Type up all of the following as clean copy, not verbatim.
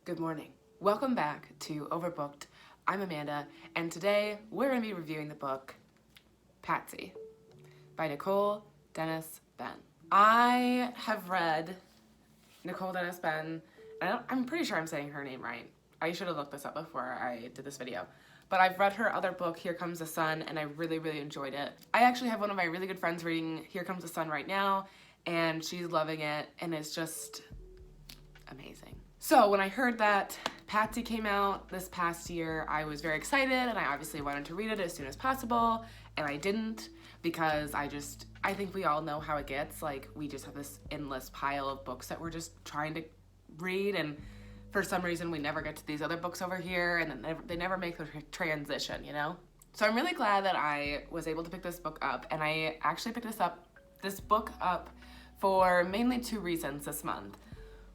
Good morning. Welcome back to Overbooked. I'm Amanda, and today we're going to be reviewing the book Patsy by Nicole Dennis Benn. I have read Nicole Dennis Benn, and I'm pretty sure I'm saying her name right. I should have looked this up before I did this video. But I've read her other book, Here Comes the Sun, and I really, really enjoyed it. I actually have one of my really good friends reading Here Comes the Sun right now, and she's loving it, and it's just amazing. So when I heard that Patsy came out this past year, I was very excited, and I obviously wanted to read it as soon as possible, and I didn't because I think we all know how it gets. Like, we just have this endless pile of books that we're just trying to read, and for some reason we never get to these other books over here, and then they never make the transition, you know? So I'm really glad that I was able to pick this book up, and I actually picked this book up for mainly two reasons this month.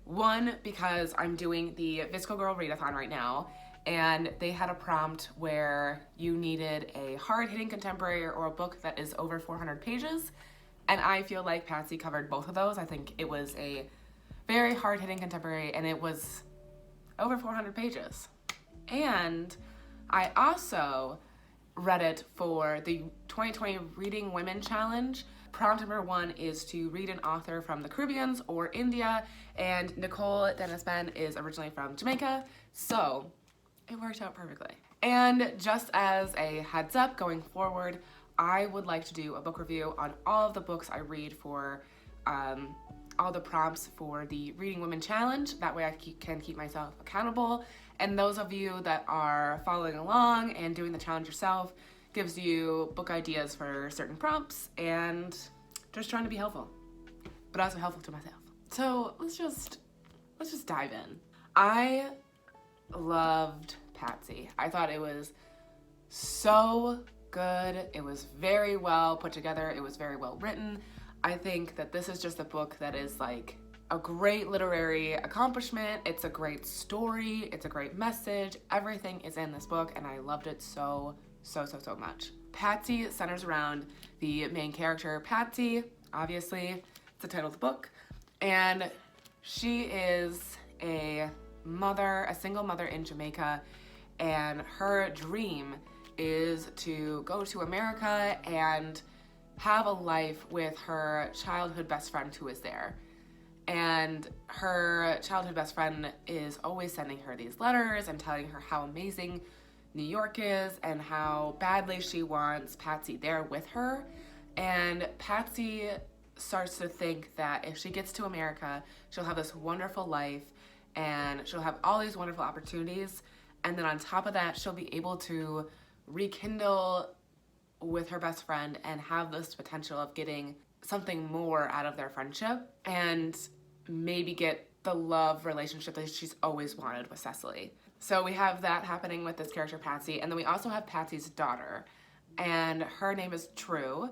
One, because I'm doing the VSco Girl readathon right now, and they had a prompt where you needed a hard-hitting contemporary or a book that is over 400 pages, and I feel like Patsy covered both of those. I think it was a very hard-hitting contemporary, and it was over 400 pages. And I also read it for the 2020 Reading Women Challenge. Prompt number 1 is to read an author from the Caribbean or India, and Nicole Dennis Benn is originally from Jamaica, so it worked out perfectly. And just as a heads up going forward, I would like to do a book review on all of the books I read for all the prompts for the Reading Women Challenge. That way I can keep myself accountable. And those of you that are following along and doing the challenge yourself, gives you book ideas for certain prompts and just trying to be helpful, but also helpful to myself. So let's just dive in. I loved Patsy. I thought it was so good. It was very well put together. It was very well written. I think that this is just a book that is like a great literary accomplishment. It's a great story. It's a great message. Everything is in this book, and I loved it so much. Patsy centers around the main character, Patsy, obviously, it's the title of the book, and she is a single mother in Jamaica, and her dream is to go to America and have a life with her childhood best friend who is there. And her childhood best friend is always sending her these letters and telling her how amazing New York is and how badly she wants Patsy there with her. And Patsy starts to think that if she gets to America, she'll have this wonderful life and she'll have all these wonderful opportunities. And then on top of that, she'll be able to rekindle with her best friend and have this potential of getting something more out of their friendship and maybe get the love relationship that she's always wanted with Cecily. So we have that happening with this character, Patsy, and then we also have Patsy's daughter, and her name is True,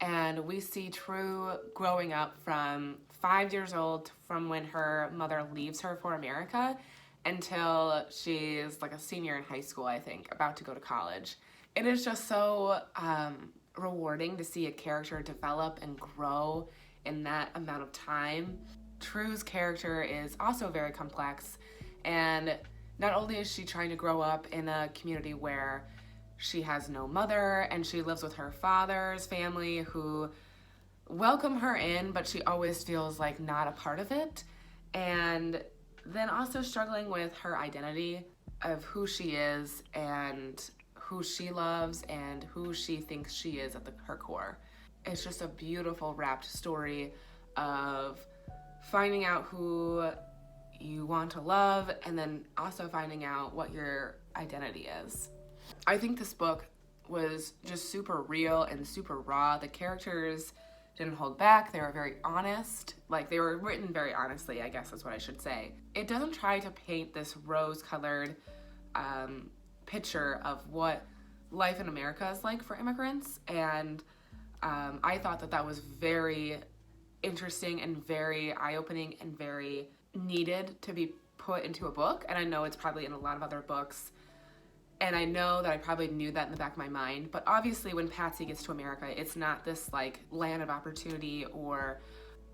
and we see True growing up from 5 years old from when her mother leaves her for America until she's like a senior in high school, I think, about to go to college. It is just so rewarding to see a character develop and grow in that amount of time. True's character is also very complex, and not only is she trying to grow up in a community where she has no mother and she lives with her father's family who welcome her in, but she always feels like not a part of it, and then also struggling with her identity of who she is and who she loves and who she thinks she is at her core. It's just a beautiful wrapped story of finding out who you want to love and then also finding out what your identity is. I think this book was just super real and super raw. The characters didn't hold back. They were very honest. Like, they were written very honestly, I guess is what I should say. It doesn't try to paint this rose-colored picture of what life in America is like for immigrants, and I thought that was very interesting and very eye-opening and very needed to be put into a book, and I know it's probably in a lot of other books, and I know that I probably knew that in the back of my mind, but obviously when Patsy gets to America, it's not this like land of opportunity or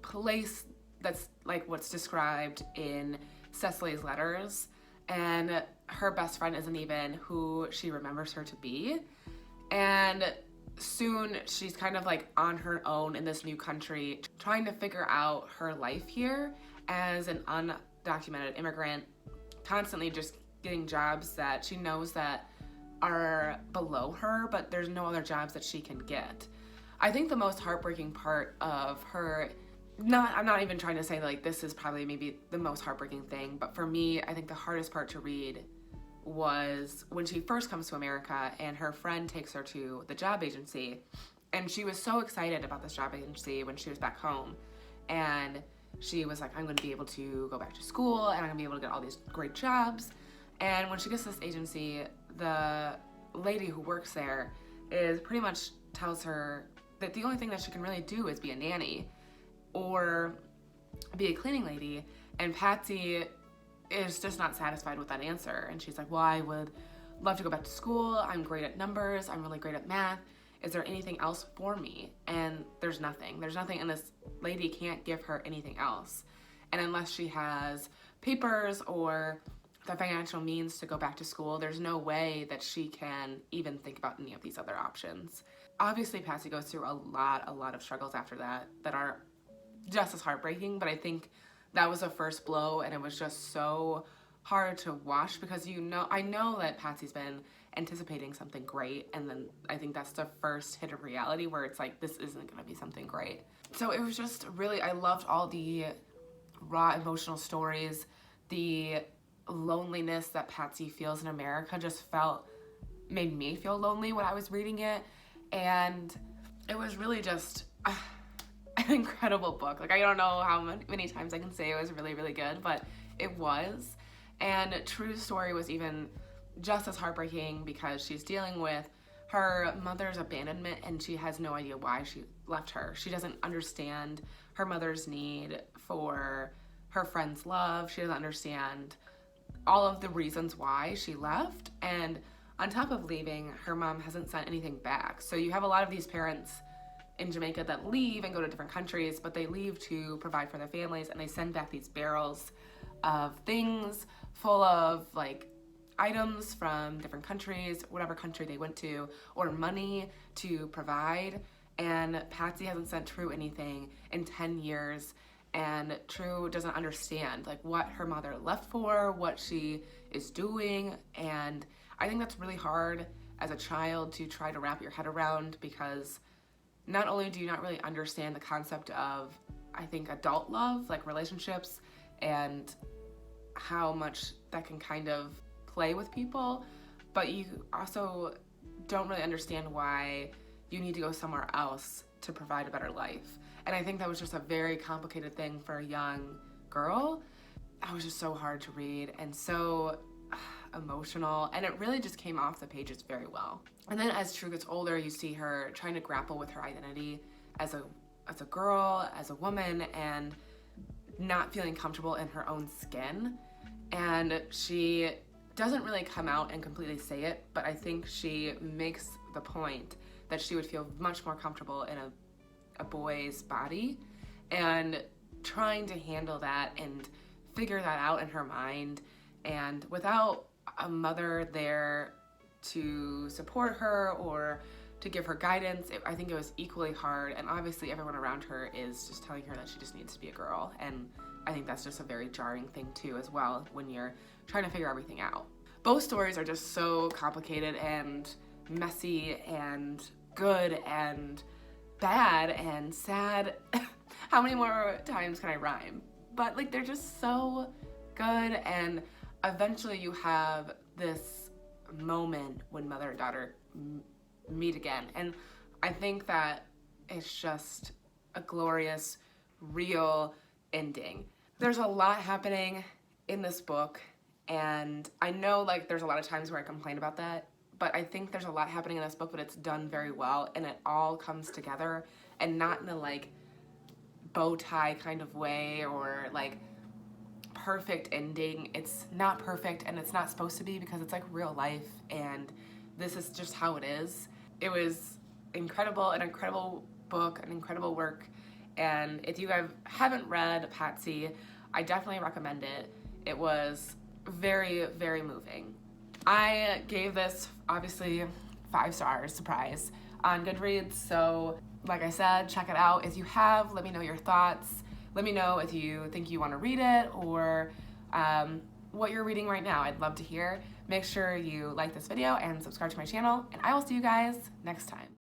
place that's like what's described in Cecily's letters. and her best friend isn't even who she remembers her to be. And soon she's kind of like on her own in this new country, trying to figure out her life here as an undocumented immigrant, constantly just getting jobs that she knows that are below her, but there's no other jobs that she can get. I think the most heartbreaking part of her, I'm not even trying to say like this is probably maybe the most heartbreaking thing, but for me, I think the hardest part to read was when she first comes to America and her friend takes her to the job agency, and she was so excited about this job agency when she was back home, and she was like, I'm going to be able to go back to school and I'm going to be able to get all these great jobs. And when she gets to this agency, the lady who works there is pretty much tells her that the only thing that she can really do is be a nanny or be a cleaning lady. And Patsy is just not satisfied with that answer. And she's like, well, I would love to go back to school. I'm great at numbers. I'm really great at math. Is there anything else for me? And there's nothing. There's nothing, and this lady can't give her anything else. And unless she has papers or the financial means to go back to school, there's no way that she can even think about any of these other options. Obviously, Patsy goes through a lot of struggles after that are just as heartbreaking, but I think that was a first blow, and it was just so hard to watch because I know that Patsy's been anticipating something great, and then I think that's the first hit of reality where it's like, this isn't gonna be something great. So it was just really, I loved all the raw emotional stories. The loneliness that Patsy feels in America just made me feel lonely when I was reading it, and it was really just an incredible book. Like, I don't know how many times I can say it was really, really good, but it was. And True's story was even just as heartbreaking because she's dealing with her mother's abandonment and she has no idea why she left her. She doesn't understand her mother's need for her friend's love. She doesn't understand all of the reasons why she left. And on top of leaving, her mom hasn't sent anything back. So you have a lot of these parents in Jamaica that leave and go to different countries, but they leave to provide for their families, and they send back these barrels of things full of like items from different countries, whatever country they went to, or money to provide. And Patsy hasn't sent True anything in 10 years, and True doesn't understand like what her mother left for, what she is doing. And I think that's really hard as a child to try to wrap your head around, because not only do you not really understand the concept of, I think, adult love, like relationships, and how much that can kind of play with people, but you also don't really understand why you need to go somewhere else to provide a better life. And I think that was just a very complicated thing for a young girl. It was just so hard to read and so emotional, and it really just came off the pages very well. And then as True gets older, you see her trying to grapple with her identity as a girl, as a woman, and not feeling comfortable in her own skin. And she doesn't really come out and completely say it, but I think she makes the point that she would feel much more comfortable in a boy's body, and trying to handle that and figure that out in her mind. And without a mother there to support her or to give her guidance, I think it was equally hard. And obviously everyone around her is just telling her that she just needs to be a girl. And I think that's just a very jarring thing too as well when you're trying to figure everything out. Both stories are just so complicated and messy and good and bad and sad. How many more times can I rhyme? But like, they're just so good, and eventually you have this moment when mother and daughter meet again. And I think that it's just a glorious, real ending. There's a lot happening in this book, and I know like there's a lot of times where I complain about that, but I think there's a lot happening in this book, but it's done very well, and it all comes together, and not in a like bow tie kind of way or like perfect ending. It's not perfect, and it's not supposed to be, because it's like real life, and this is just how it is. It was incredible, an incredible book, an incredible work, and if you guys haven't read Patsy, I definitely recommend it. It was very, very moving. I gave this, obviously, 5 stars, surprise, on Goodreads, so like I said, check it out. If you have, let me know your thoughts. Let me know if you think you want to read it or what you're reading right now. I'd love to hear. Make sure you like this video and subscribe to my channel, and I will see you guys next time.